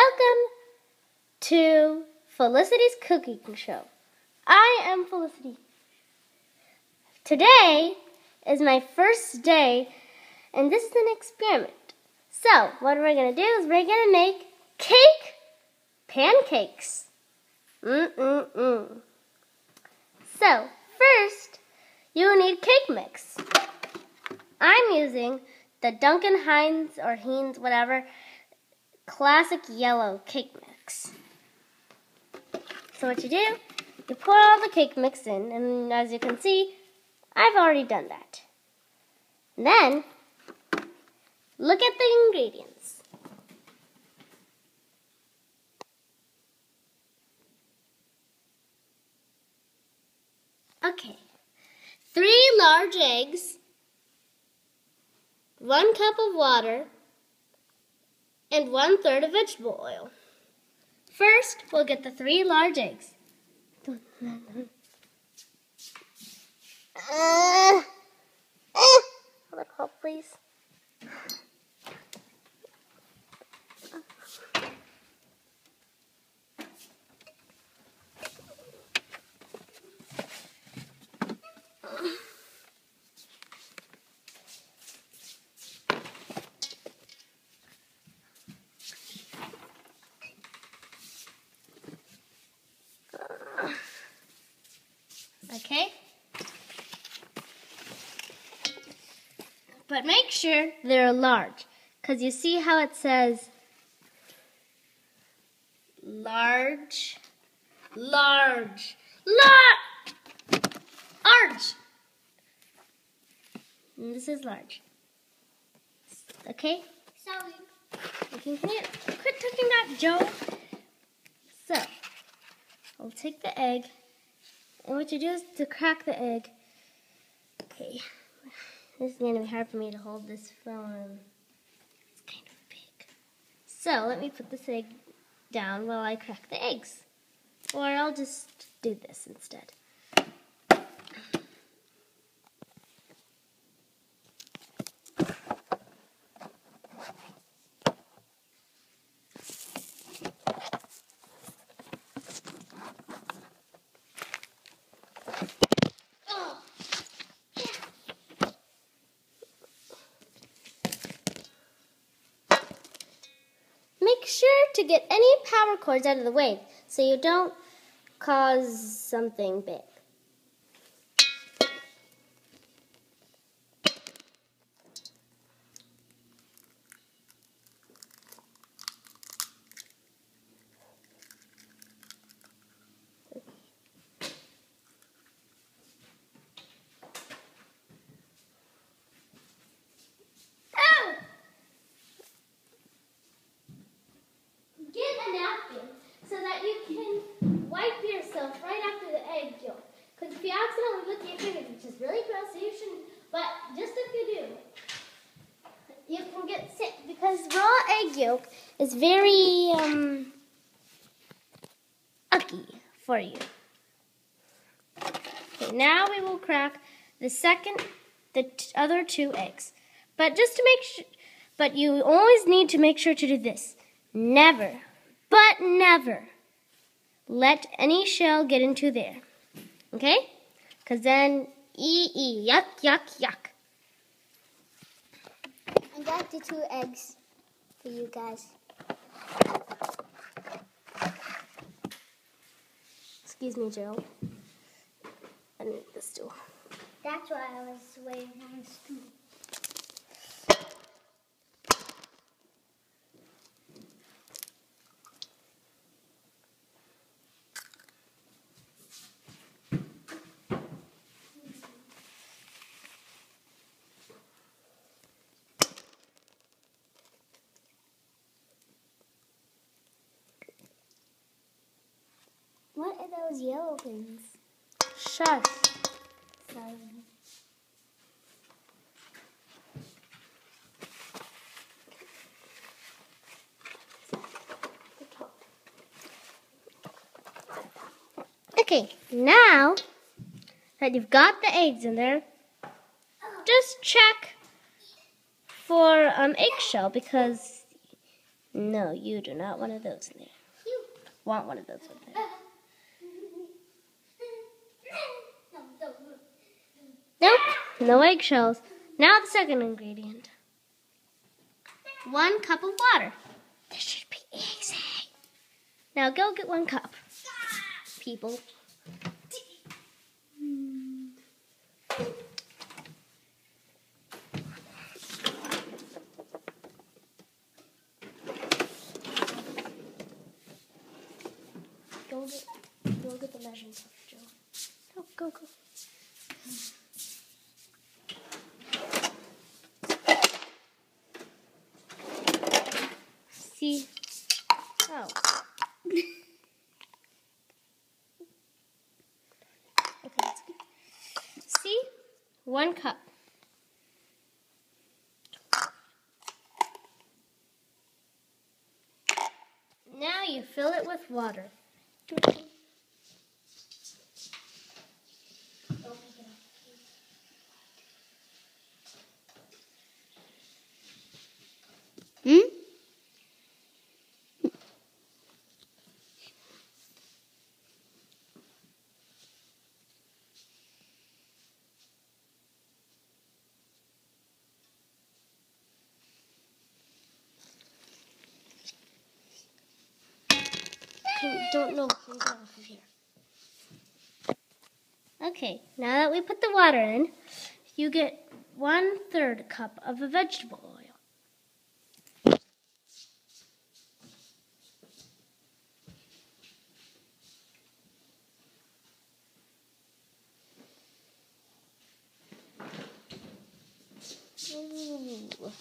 Welcome to Felicity's Cooking Show. I am Felicity. Today is my first day, and this is an experiment. So, what we're going to do is we're going to make pancakes. So, first, you will need cake mix. I'm using the Duncan Hines or Heinz, whatever, classic yellow cake mix. So what you do, you pour all the cake mix in, and as you can see, I've already done that. And then, look at the ingredients. Okay, 3 large eggs, 1 cup of water, and 1/3 of vegetable oil. First, we'll get the 3 large eggs. Hold up, help, please. Okay? But make sure they're large, because you see how it says large. And this is large. Okay? Sorry. Quit touching that, Joe. So, I'll take the egg. And what you do is to crack the egg. Okay, this is going to be hard for me to hold this phone. It's kind of big. So let me put this egg down while I crack the eggs. Or I'll just do this instead. Make sure to get any power cords out of the way so you don't cause something big. So that you can wipe yourself right after the egg yolk. Because if you accidentally lick your fingers, which is really gross, so you shouldn't, but just if you do, you can get sick because raw egg yolk is very icky for you. Okay, now we will crack the other 2 eggs. But just to make sure, but you always need to make sure to do this. Never let any shell get into there. Okay? Because then, yuck. I got the 2 eggs for you guys. Excuse me, Joe. I need this stool. That's why I was waiting on the stool. What are those yellow things? Shush. Sorry. Okay, now that you've got the eggs in there, just check for eggshell, because No, you do not want one of those in there. You. Want one of those in there. Nope, no eggshells. Now the second ingredient. 1 cup of water. This should be easy. Now go get 1 cup, people. Go get the measuring cup, Joe. Go. See? Oh. Okay, that's good. See? 1 cup. Now you fill it with water. Don't know. Get off of here. Okay, now that we put the water in, you get 1/3 cup of a vegetable oil. Ooh.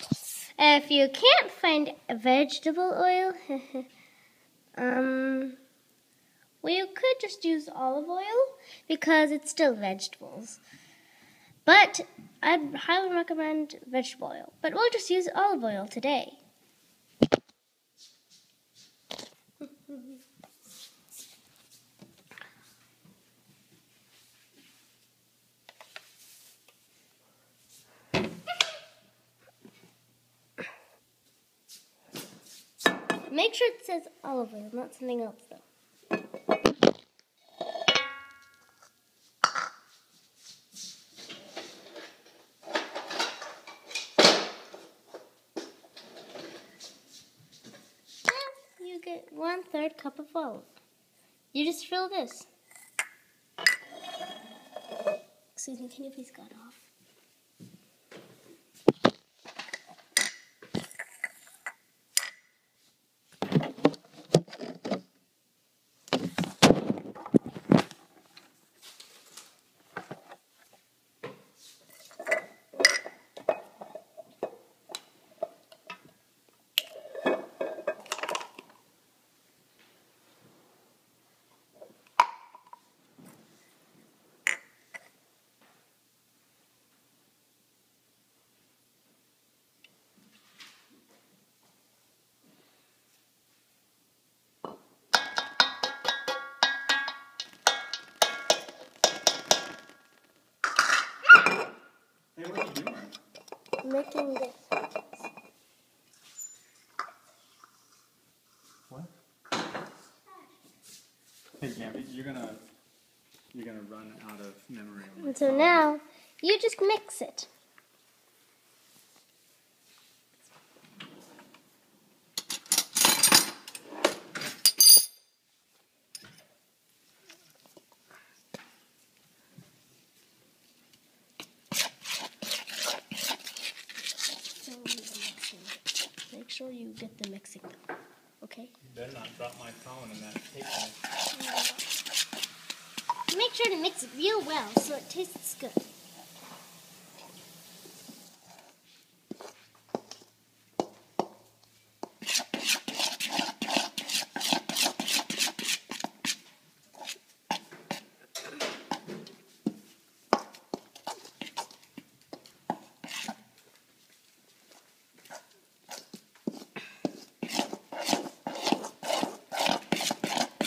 If you can't find a vegetable oil, well, you could just use olive oil because it's still vegetables. But I'd highly recommend vegetable oil. But we'll just use olive oil today. Make sure it says olive oil, not something else though. You get 1/3 cup of olive. You just fill this. Excuse me, can you please cut off? Hey, what are you doing? Making this. What? Hey, Gabby, you're gonna run out of memory on my And so phone. now you just mix it. Make sure you get the mixing done, okay? You better not drop my phone in that cake. Make sure to mix it real well so it tastes good.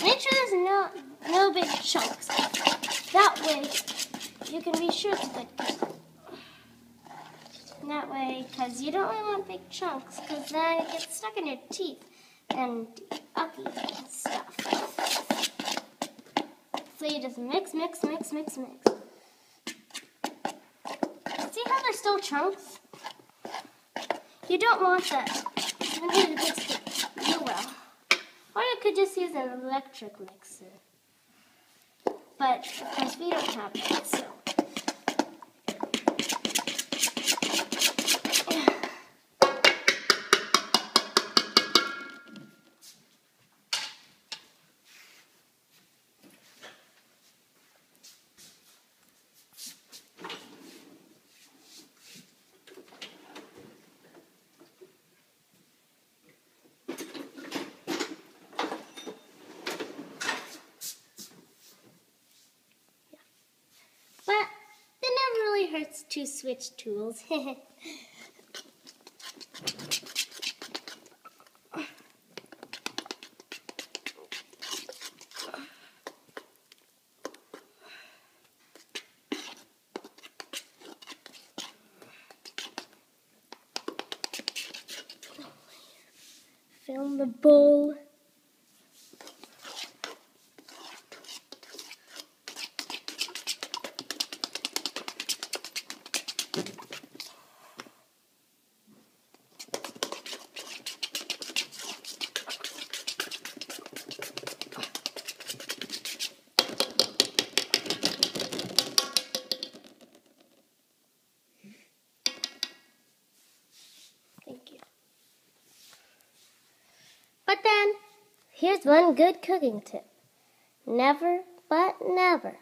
Make sure there's no big chunks. That way you can be sure it's a good cake. And that way, because you don't really want big chunks, because then it gets stuck in your teeth. and ugly stuff. So you just mix, mix, mix, mix, mix. See how they're still chunks? You don't want that. You need a big stick. You will. Or you could just use an electric mixer. But, of course, we don't have that, so. Hurts to switch tools. Fill the bowl. Thank you. But then, here's one good cooking tip. Never, but never,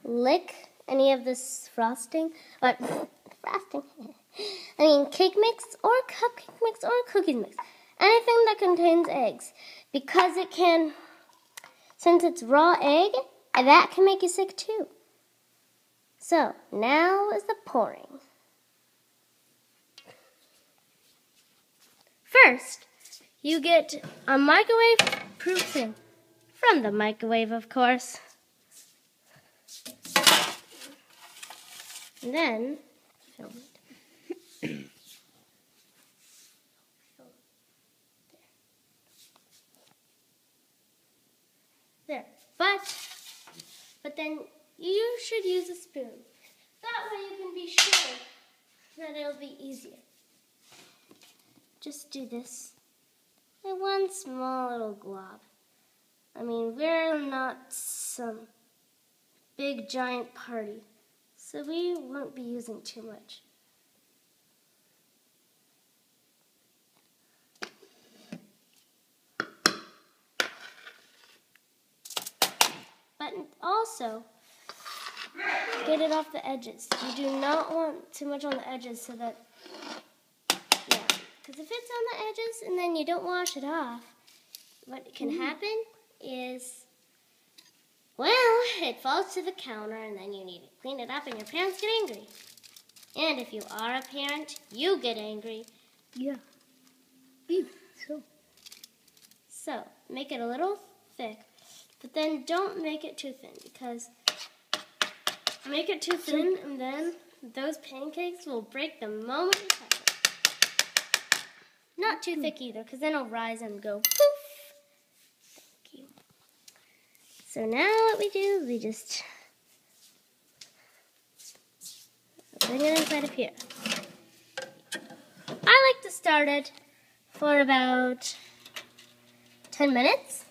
lick any of this frosting, cake mix or cupcake mix or cookie mix. Anything that contains eggs. Because it can, since it's raw egg, that can make you sick too. So, now is the pouring. First, you get a microwave-proof thing. From the microwave, of course. And then, film it. There. But then you should use a spoon. That way you can be sure that it'll be easier. Just do this. And one small little glob. I mean, we're not some big giant party, so we won't be using too much. But also, get it off the edges. You do not want too much on the edges so that, yeah. Because if it's on the edges and then you don't wash it off, what can happen is, well, it falls to the counter and then you need to clean it up and your parents get angry. And if you are a parent, you get angry. Yeah. So, make it a little thick, but then don't make it too thin because make it too thin and then those pancakes will break the moment you touch it. Not too thick either because then it'll rise and go poof. Thank you. So now what we do, we just bring it inside of here. I like to start it for about 10 minutes.